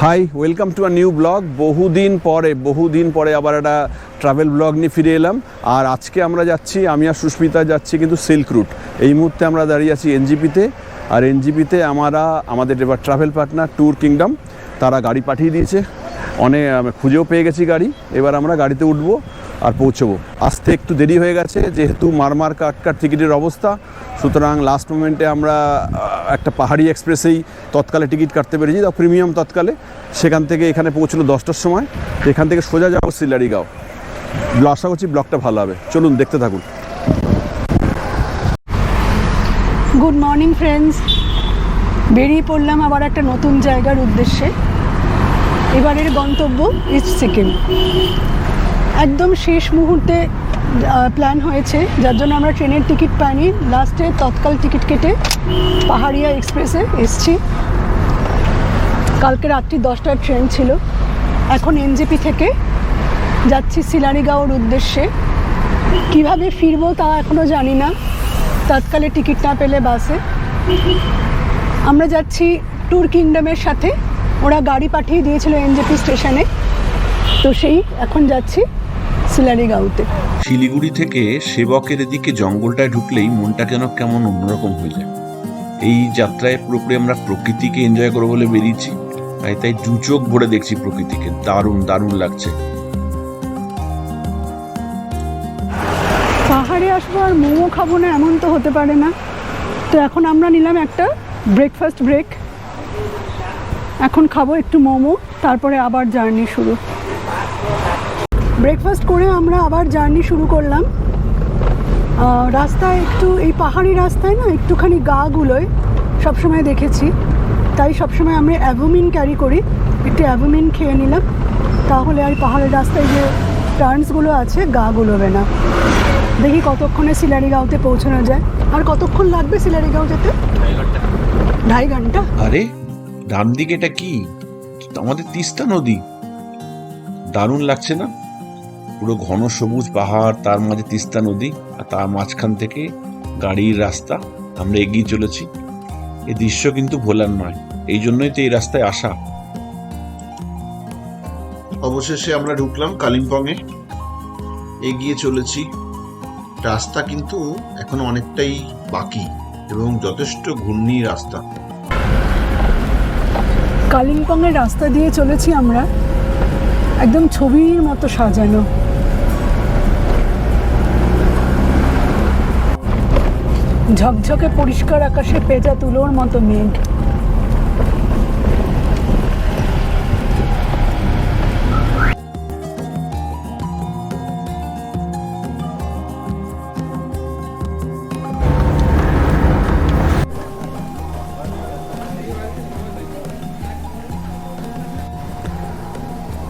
High, welcome to a new blog. বহুদিন পরে আবার একটা ট্রাভেল ব্লগ নিয়ে ফিরে এলাম। আর আজকে আমরা যাচ্ছি, আমি আর সুস্মিতা যাচ্ছি কিন্তু সিল্ক রুট। এই মুহূর্তে আমরা দাঁড়িয়ে আছি এনজিপিতে। আর এনজিপিতে আমাদের এবার ট্রাভেল পার্টনার ট্যুর কিংডম, তারা গাড়ি পাঠিয়ে দিয়েছে। খুঁজেও পেয়ে গেছি গাড়ি। এবার আমরা গাড়িতে উঠবো আর পৌঁছবো। আসতে একটু দেরি হয়ে গেছে যেহেতু মারমার কাটকাট টিকিটের অবস্থা, সুতরাং লাস্ট মোমেন্টে আমরা একটা পাহাড়ি এক্সপ্রেসেই তৎকালে টিকিট কাটতে পেরেছি, তা প্রিমিয়াম তৎকালে। সেখান থেকে এখানে পৌঁছলো 10টার সময়। এখান থেকে সোজা যাবো সিলারিগাঁও। আশা করছি ব্লগটা ভালো হবে, চলুন দেখতে থাকুন। গুড মর্নিং ফ্রেন্ডস, বেরিয়ে পড়লাম আবার একটা নতুন জায়গার উদ্দেশ্যে। এবারের গন্তব্য ইস্ট সিকিম। একদম শেষ মুহূর্তে প্ল্যান হয়েছে, যার জন্য আমরা ট্রেনের টিকিট পাইনি। লাস্টে তৎকাল টিকিট কেটে পাহাড়িয়া এক্সপ্রেসে এসছি। কালকে রাত্রি 10টার ট্রেন ছিল। এখন এনজেপি থেকে যাচ্ছি সিলারিগাঁওর উদ্দেশ্যে। কিভাবে ফিরবো তা এখনও জানি না, তৎকালে টিকিট না পেলে বাসে। আমরা যাচ্ছি ট্যুর কিংডমের সাথে, ওরা গাড়ি পাঠিয়ে দিয়েছিল এনজেপি স্টেশনে, তো সেই এখন যাচ্ছি সিলারিগাঁওতে। শিলিগুড়ি থেকে সেবকের এদিকে জঙ্গলটায় ঢুকলেই মনটা যেন কেমন অন্যরকম হয়ে যায়। এই যাত্রায় পুরোপুরি আমরা প্রকৃতিকে এনজয় করবো বলে বেরিয়েছি, তাই দু চোখ ভরে দেখছি প্রকৃতিকে। দারুণ লাগছে। পাহাড়ে আসবো আর মোমো খাবো না এমন তো হতে পারে না। তো এখন আমরা নিলাম একটা ব্রেকফাস্ট ব্রেক। এখন খাবো একটু মোমো, তারপরে আবার জার্নি শুরু। ব্রেকফাস্ট করে আমরা আবার জার্নি শুরু করলাম। রাস্তায় একটু, এই পাহাড়ি রাস্তায় না একটুখানি গাগুলোয় সবসময় দেখেছি, তাই সবসময় আমরা অ্যাভোমিন ক্যারি করি। একটু অ্যাভোমিন খেয়ে নিলাম, তাহলে আর পাহাড়ের রাস্তায় যে টার্নসগুলো আছে গা গুলোবে না। দেখি কতক্ষণে সিলারিগাঁওতে পৌঁছানো যায়। আর কতক্ষণ লাগবে সিলারিগাঁও যেতে? 2.5 ঘন্টা। আরে ডান দিকে এটা কি? আমাদের তিস্তা নদী। দারুণ লাগছে না? পুরো ঘন সবুজ পাহাড়, তার মাঝে তিস্তা নদী, আর তার মাঝখান থেকে গাড়ির রাস্তা। আমরা এগিয়ে চলেছি। এই দৃশ্য কিন্তু ভোলার নয়, এই জন্যই তো এই রাস্তায় আসা। অবশেষে আমরা ঢুকলাম কালিম্পংয়ে, এগিয়ে চলেছি। রাস্তা কিন্তু এখন অনেকটাই বাকি এবং যথেষ্ট ঘূর্ণি রাস্তা। কালিম্পংয়ের রাস্তা দিয়ে চলেছি আমরা, একদম ছবির মতো সাজানো। ঝকঝকে পরিষ্কার আকাশে পেঁজা তুলোর মতো মেঘ।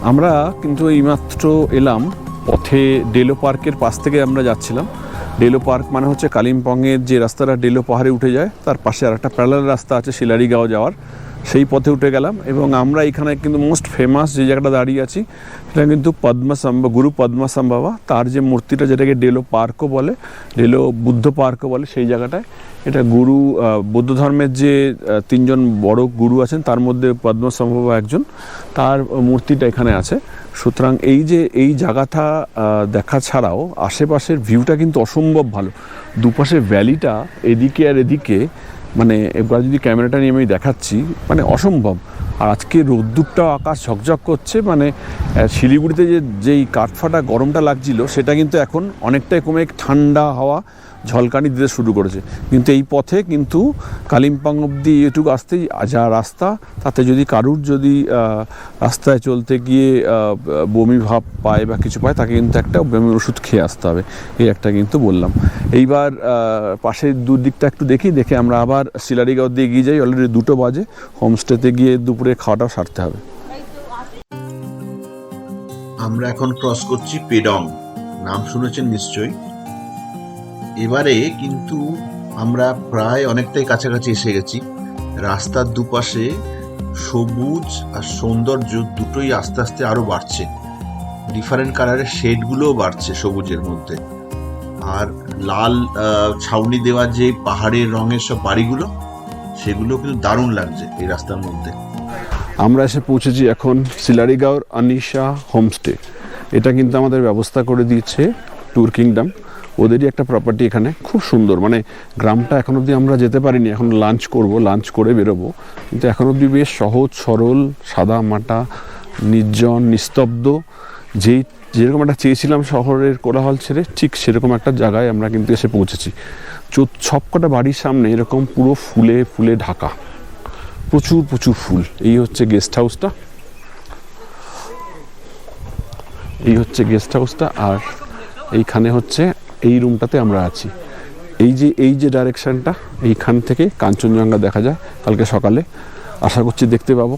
আমরা কিন্তু এইমাত্র এলাম পথে ডেলো পার্কের পাশ থেকে আমরা যাচ্ছিলাম। ডেলো পার্ক মানে হচ্ছে কালিম্পংয়ের যে রাস্তাটা ডেলো পাহাড়ে উঠে যায়, তার পাশে আর একটা প্যারালাল রাস্তা আছে সিলারিগাঁও যাওয়ার, সেই পথে উঠে গেলাম। এবং আমরা এখানে কিন্তু মোস্ট ফেমাস যে জায়গাটা দাঁড়িয়ে আছি সেটা কিন্তু গুরু পদ্মাসাম্বাবা, তার যে মূর্তিটা, যেটাকে ডেলো পার্কও বলে, ডেলো বুদ্ধ পার্কও বলে, সেই জায়গাটায়। এটা বৌদ্ধ ধর্মের যে 3জন বড় গুরু আছেন তার মধ্যে পদ্মাসাম্বাবা একজন, তার মূর্তিটা এখানে আছে। সুতরাং এই জায়গাটা দেখা ছাড়াও আশেপাশের ভিউটা কিন্তু অসম্ভব ভালো। দুপাশে ভ্যালিটা এদিকে আর এদিকে, মানে এবার যদি ক্যামেরাটা নিয়ে আমি দেখাচ্ছি, মানে অসম্ভব। আর আজকে রোদ্দুরটাও আকাশ ঝকঝক করছে, মানে শিলিগুড়িতে যেই কাঠফাটা গরমটা লাগছিল সেটা কিন্তু এখন অনেকটাই কমে ঠান্ডা হাওয়া ঝলকানি দিতে শুরু করেছে। কিন্তু এই পথে কিন্তু কালিম্পং অবধি এটুকু আসতেই যা রাস্তা, তাতে যদি কারুর রাস্তায় চলতে গিয়ে বমি ভাব পায় বা কিছু পায়, তাকে কিন্তু একটা বমির ওষুধ খেয়ে আসতে হবে, এই একটা কিন্তু বললাম। এইবার পাশের দুদিকটা একটু দেখে আমরা আবার সিলারিগাঁও দিয়ে এগিয়ে যাই। অলরেডি 2টো বাজে, হোমস্টেতে গিয়ে দুপুরে খাওয়াটাও সারতে হবে। আমরা এখন ক্রস করছি পেডং, নাম শুনেছেন নিশ্চয়ই। এবারে কিন্তু আমরা প্রায় অনেকটাই কাছাকাছি এসে গেছি। রাস্তার দুপাশে সবুজ আর সৌন্দর্য দুটোই আস্তে আস্তে আরো বাড়ছে। ডিফারেন্ট কালারের শেডগুলোও বাড়ছে সবুজের মধ্যে। আর লাল ছাউনি দেওয়া যে পাহাড়ের রঙের সব বাড়িগুলো, সেগুলো কিন্তু দারুণ লাগছে এই রাস্তার মধ্যে। আমরা এসে পৌঁছেছি এখন সিলারিগাঁওর আনিশা হোমস্টে। এটা কিন্তু আমাদের ব্যবস্থা করে দিয়েছে ট্যুর কিংডম, ওদেরই একটা প্রপার্টি এখানে, খুব সুন্দর। মানে গ্রামটা এখন অবধি আমরা যেতে পারিনি, এখন লাঞ্চ করব, লাঞ্চ করে বেরোবো, কিন্তু এখন অবধি বেশ সহজ সরল, সাদা মাটা, নির্জন, নিস্তব্ধ, যেরকম একটা চেয়েছিলাম শহরের কোলাহল ছেড়ে, ঠিক সেরকম একটা জায়গায় আমরা কিন্তু এসে পৌঁছেছি। সবকটা বাড়ির সামনে এরকম পুরো ফুলে ফুলে ঢাকা, প্রচুর প্রচুর ফুল। এই হচ্ছে গেস্ট হাউসটা, আর এইখানে হচ্ছে এই রুমটাতে আমরা আছি। এই যে ডাইরেকশনটা, এইখান থেকে কাঞ্চনজঙ্ঘা দেখা যায় কালকে সকালে, আশা করছি দেখতে পাবো,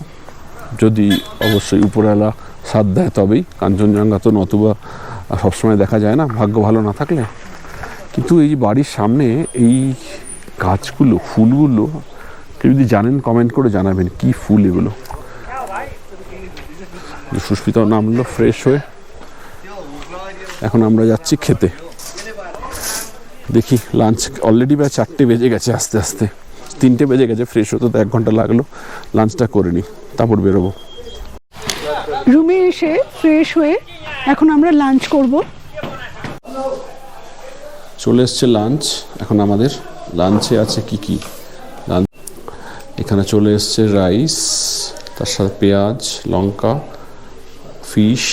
যদি অবশ্যই উপরওয়ালা সাথ দেয় তবেই। কাঞ্চনজঙ্ঘা তো নতুবা সবসময় দেখা যায় না, ভাগ্য ভালো না থাকলে। কিন্তু এই বাড়ির সামনে এই গাছগুলো, ফুলগুলো, কেউ যদি জানেন কমেন্ট করে জানাবেন কি ফুল এগুলো। সুস্মিতাও নামলো ফ্রেশ হয়ে, এখন আমরা যাচ্ছি খেতে। দেখি লাঞ্চ অলরেডি প্রায় 4টে বেজে গেছে, আস্তে আস্তে 3টে বেজে গেছে, ফ্রেশ হতে তো 1 ঘন্টা লাগলো। লাঞ্চটা করে নিই, তারপর বেরোবো। রুমে এসে ফ্রেশ হয়ে এখন আমরা লাঞ্চ করব। চলে এসছে লাঞ্চ। এখন আমাদের লাঞ্চে আছে কি এখানে চলে এসছে রাইস, তার সাথে পেঁয়াজ, লঙ্কা, ফিশ,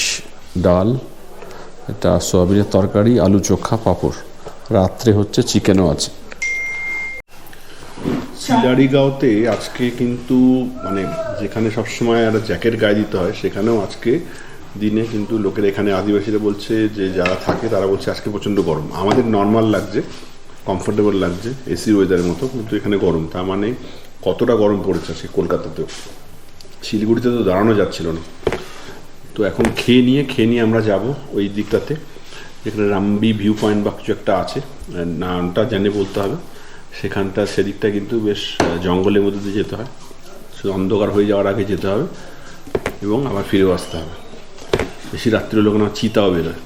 ডাল, এটা সয়াবিনের তরকারি, আলু চোখা, পাঁপড়। রাত্রে হচ্ছে চিকেনও আছে। সিলারিগাঁওতে আজকে কিন্তু মানে যেখানে সবসময় একটা জ্যাকেট গায়ে দিতে হয়, সেখানেও আজকে দিনে কিন্তু লোকের, এখানে আদিবাসীরা বলছে যে যারা থাকে তারা বলছে আজকে প্রচণ্ড গরম। আমাদের নর্মাল লাগছে, কমফোর্টেবল লাগছে, এসির ওয়েদারের মতো, কিন্তু এখানে গরম। তার মানে কতটা গরম পড়েছে সে কলকাতাতেও, শিলিগুড়িতে তো দাঁড়ানো যাচ্ছিল না। তো এখন খেয়ে নিয়ে আমরা যাব ওই দিকটাতে, যেখানে রামবি ভিউ পয়েন্ট বা কিছু একটা আছে, নামটা জেনে বলতে হবে। সেদিকটা কিন্তু বেশ জঙ্গলের মধ্যে দিয়ে যেতে হয়, শুধু অন্ধকার হয়ে যাওয়ার আগে যেতে হবে এবং আবার ফিরেও আসতে হবে। বেশি রাত্রির লোক না, চিতাও বেরোয়।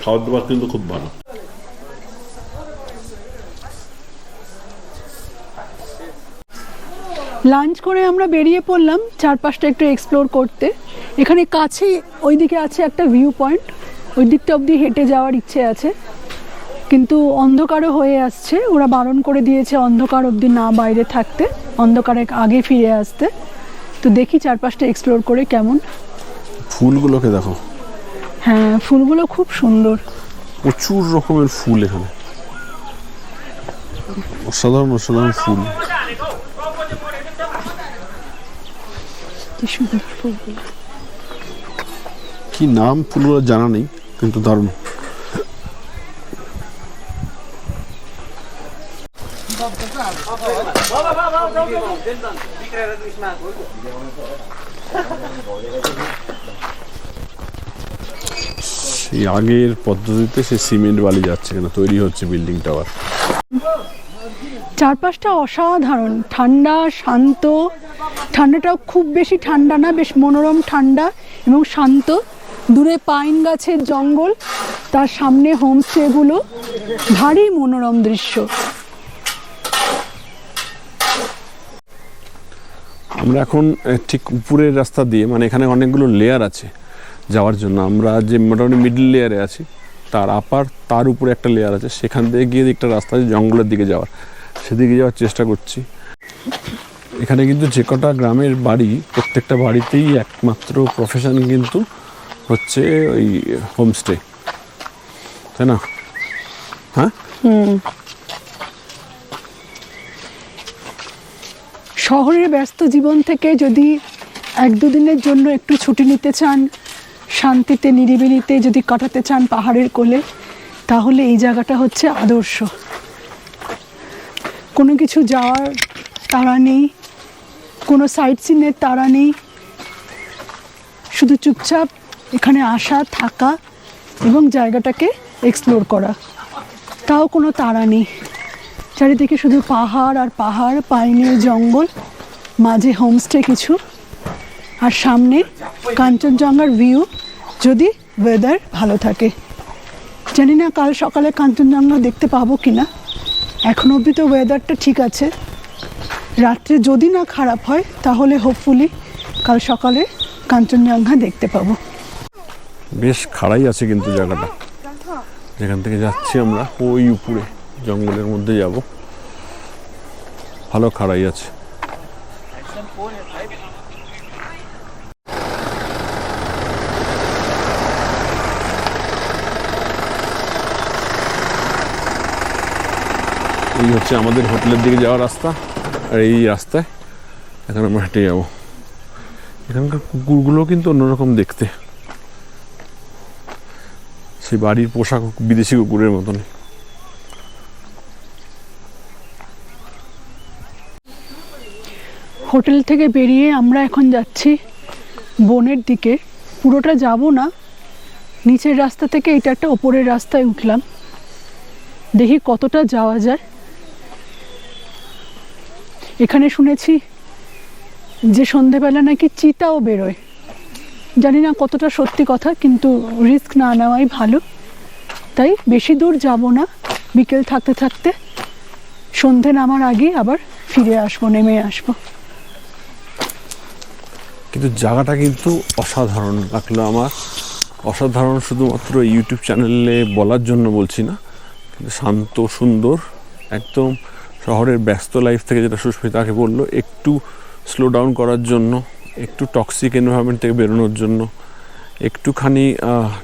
খাওয়ার দাবার কিন্তু খুব ভালো। লাঞ্চ করে আমরা বেরিয়ে পড়লাম চারপাশটা একটু এক্সপ্লোর করতে। এখানে কাছে ওইদিকে আছে একটা ভিউ পয়েন্ট, ওই দিকটা অবধি হেঁটে যাওয়ার ইচ্ছে আছে, কিন্তু অন্ধকারও হয়ে আসছে। ওরা বারণ করে দিয়েছে অন্ধকার অবধি না বাইরে থাকতে, অন্ধকারে আগে ফিরে আসতে। তো দেখি চারপাশটা এক্সপ্লোর করে কেমন। ফুলগুলোকে দেখো। হ্যাঁ, ফুলগুলো খুব সুন্দর, প্রচুর রকমের ফুল এখানে, অসাধারণ অসাধারণ ফুল। কি সুন্দর ফুলগুলো। কি নাম ফুলগুলো জানা নেই, কিন্তু দারুণ। সেই আগের পদ্ধতিতে সে সিমেন্ট বালি যাচ্ছে, কেন তৈরি হচ্ছে বিল্ডিং টাওয়ার। চারপাশটা অসাধারণ, ঠান্ডা, শান্ত। ঠান্ডাটাও খুব বেশি ঠান্ডা না, বেশ মনোরম ঠান্ডা এবং শান্ত। দূরে পাইন গাছের জঙ্গল, তার সামনে হোমস্টেগুলো, ভারী মনোরম দৃশ্য। আমরা এখন ঠিক উপরের রাস্তা দিয়ে, মানে এখানে অনেকগুলো লেয়ার আছে যাওয়ার জন্য। আমরা যে মোটামুটি মিডল লেয়ারে আছি, তার উপরে একটা লেয়ার আছে, সেখান থেকে গিয়ে একটা রাস্তা আছে জঙ্গলের দিকে যাওয়ার, সেদিকে যাওয়ার চেষ্টা করছি। এখানে কিন্তু যে কটা গ্রামের বাড়ি, প্রত্যেকটা বাড়িতেই একমাত্র প্রফেশন কিন্তু হচ্ছে ওই হোমস্টে, তাই না? হ্যাঁ, শহরের ব্যস্ত জীবন থেকে যদি 1-2 দিনের জন্য একটু ছুটি নিতে চান, শান্তিতে নিরিবিলিতে যদি কাটাতে চান পাহাড়ের কোলে, তাহলে এই জায়গাটা হচ্ছে আদর্শ। কোনো কিছু যাওয়ার তাড়া নেই, কোনো সাইট সিনের তাড়া নেই, শুধু চুপচাপ এখানে আসা, থাকা এবং জায়গাটাকে এক্সপ্লোর করা, তাও কোনো তাড়া নেই। চারিদিকে শুধু পাহাড় আর পাহাড়, পাইনের জঙ্গল, মাঝে হোমস্টে কিছু, আর সামনে কাঞ্চনজঙ্ঘার ভিউ, যদি ওয়েদার ভালো থাকে। জানি না কাল সকালে কাঞ্চনজঙ্ঘা দেখতে পাবো কি না, এখন অবধি তো ওয়েদারটা ঠিক আছে, রাত্রে যদি না খারাপ হয় তাহলে হোপফুলি কাল সকালে কাঞ্চনজঙ্ঘা দেখতে পাবো। বেশ খাড়াই আছে কিন্তু জায়গাটা, যেখান থেকে যাচ্ছি আমরা ওই উপরে জঙ্গলের মধ্যে যাব, ভালো খাড়াই আছে। এই হচ্ছে আমাদের হোটেলের দিকে যাওয়ার রাস্তা, আর এই রাস্তায় এখন আমরা হেঁটে যাবো। এখানকার কুকুরগুলো কিন্তু অন্যরকম দেখতে, সেই বাড়ির পোষা বিদেশি কুকুরের মতন। হোটেল থেকে বেরিয়ে আমরা এখন যাচ্ছি বনের দিকে। পুরোটা যাব না, নিচের রাস্তা থেকে এটা একটা ওপরের রাস্তায় উঠলাম, দেখি কতটা যাওয়া যায়। এখানে শুনেছি যে সন্ধেবেলা নাকি চিতাও বেরোয়, জানি না কতটা সত্যি কথা, কিন্তু রিস্ক না নেওয়াই ভালো। তাই বেশি দূর যাব না, বিকেল থাকতে থাকতে সন্ধে নামার আগে আবার ফিরে আসবো, নেমে আসবো। কিন্তু জায়গাটা কিন্তু অসাধারণ লাগলো আমার। অসাধারণ শুধুমাত্র ইউটিউব চ্যানেলে বলার জন্য বলছি না, কিন্তু শান্ত সুন্দর, একদম শহরের ব্যস্ত লাইফ থেকে, যেটা সুস্মিতাকে বললো, একটু স্লো ডাউন করার জন্য, একটু টক্সিক এনভায়রনমেন্ট থেকে বেরোনোর জন্য, একটুখানি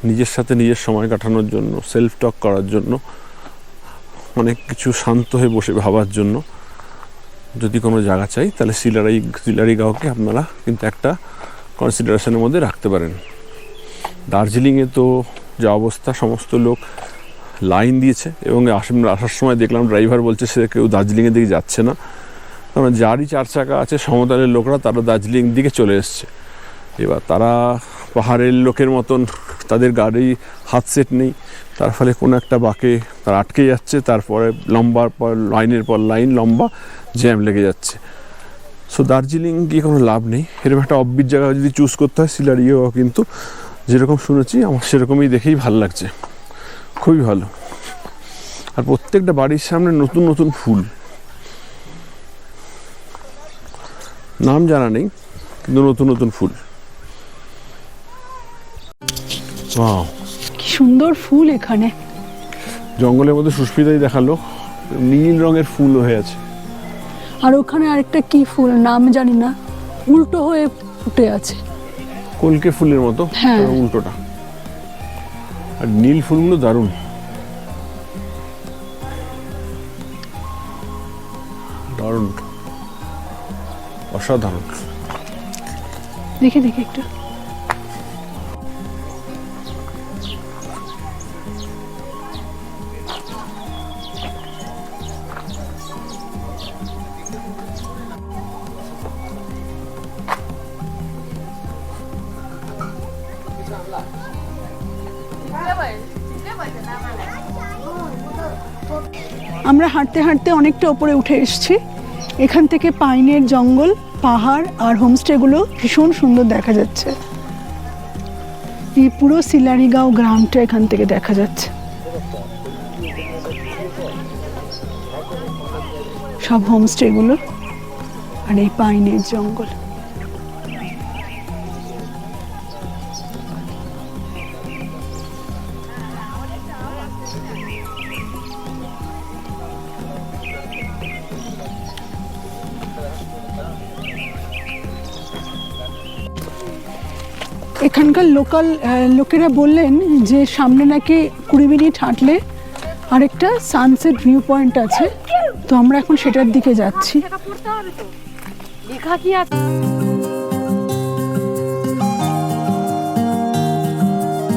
নিজের সাথে নিজের সময় কাটানোর জন্য, সেলফ টক করার জন্য, অনেক কিছু শান্ত হয়ে বসে ভাবার জন্য যদি কোনো জায়গা চাই, তাহলে শিলারিগাঁওকে আপনারা কিন্তু একটা কনসিডারেশনের মধ্যে রাখতে পারেন। দার্জিলিংয়ে তো যা অবস্থা, সমস্ত লোক লাইন দিয়েছে, এবং আসার সময় দেখলাম ড্রাইভার বলছে সে কেউ দার্জিলিংয়ের দিকে যাচ্ছে না, কারণ যারই 4 চাকা আছে সমতলের লোকরা তারা দার্জিলিং দিকে চলে এসছে। এবার তারা পাহাড়ের লোকের মতন, তাদের গাড়ি হাত সেট নেই, তার ফলে কোনো একটা বাঁকে তারা আটকে যাচ্ছে, তারপরে লম্বার পর লাইনের পর লাইন লম্বা জ্যাম লেগে যাচ্ছে। সো দার্জিলিং গিয়ে কোনো লাভ নেই। এরকম একটা অফবিট জায়গা যদি চুজ করতে হয়, শিলারিগাঁও কিন্তু যেরকম শুনেছি আমার সেরকমই দেখেই ভালো লাগছে, খুবই ভালো। আর প্রত্যেকটা বাড়ির সামনে নতুন নতুন ফুল, নাম জানা নেই কিন্তু নতুন নতুন ফুল। ওয়াও, কি সুন্দর ফুল এখানে। জঙ্গলের মধ্যে সুস্মিতাই দেখালো নীল রঙের ফুল হয়ে আছে, আর ওখানে আরেকটা কি ফুল নাম জানি না, উল্টো হয়ে ফুটে আছে, কলকে ফুলের মতো, হ্যাঁ। উল্টোটা। আর নীল ফুলগুলো দারুণ, দারুণ, অসাধারণ। দেখে দেখে একটু। আমরা হাঁটতে হাঁটতে অনেকটা উপরে উঠে এসেছি। এখান থেকে পাইনের জঙ্গল, পাহাড় আর হোমস্টেগুলো ভীষণ সুন্দর দেখা যাচ্ছে। এই পুরো শিলারিগাঁও গ্রামটা এখান থেকে দেখা যাচ্ছে, সব হোমস্টেগুলো আর এই পাইনের জঙ্গল। এখানকার লোকেরা বললেন যে সামনে নাকি 20 মিনিট হাঁটলে আরেকটা সানসেট ভিউ পয়েন্ট আছে, তো আমরা এখন সেটার দিকে যাচ্ছি। লেখা কি আছে?